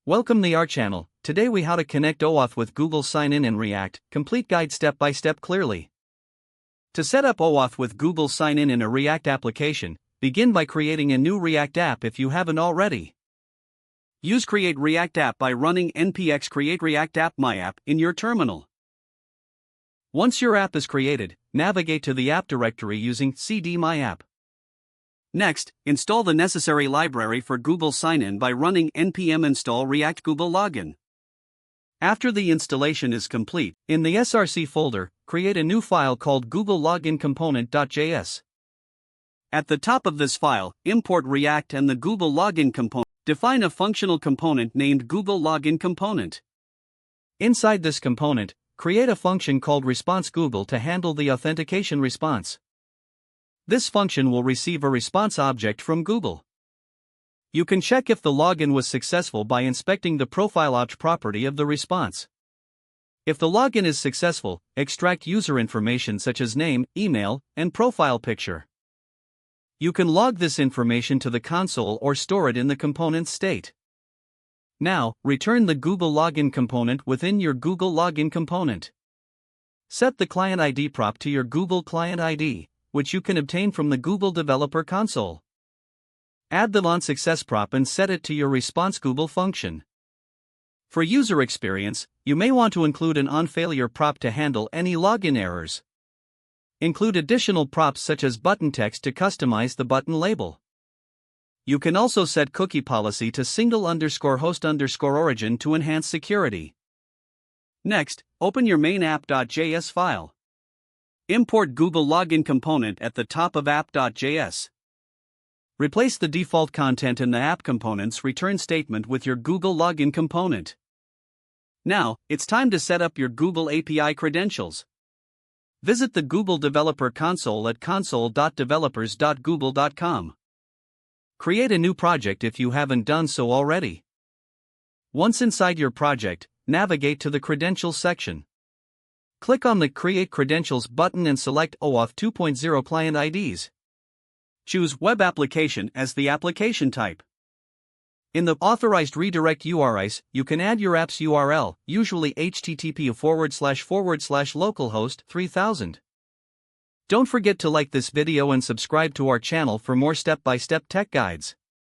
Welcome to our channel. Today we how to connect OAuth with Google Sign-In in React, complete guide step by step clearly. To set up OAuth with Google Sign-In in a React application, begin by creating a new React app if you haven't already. Use create React app by running npx create react app my app in your terminal. Once your app is created, navigate to the app directory using cd my app. Next, install the necessary library for Google Sign-In by running npm install react Google login. After the installation is complete, in the src folder, create a new file called Google Login Component.js. At the top of this file, import React and the Google Login component. Define a functional component named Google Login Component. Inside this component, create a function called response Google to handle the authentication response. This function will receive a response object from Google. You can check if the login was successful by inspecting the profile object property of the response. If the login is successful, extract user information such as name, email, and profile picture. You can log this information to the console or store it in the component state. Now, return the Google Login component within your Google Login component. Set the client ID prop to your Google Client ID, which you can obtain from the Google Developer Console. Add the onSuccess prop and set it to your response Google function. For user experience, you may want to include an onFailure prop to handle any login errors. Include additional props such as button text to customize the button label. You can also set cookie policy to _host_origin to enhance security. Next, open your main app.js file. Import Google Login component at the top of app.js. Replace the default content in the app component's return statement with your Google Login component. Now, it's time to set up your Google API credentials. Visit the Google Developer Console at console.developers.google.com. Create a new project if you haven't done so already. Once inside your project, navigate to the Credentials section. Click on the Create Credentials button and select OAuth 2.0 Client IDs. Choose Web Application as the application type. In the Authorized Redirect URIs, you can add your app's URL, usually http://localhost 3000. Don't forget to like this video and subscribe to our channel for more step-by-step tech guides.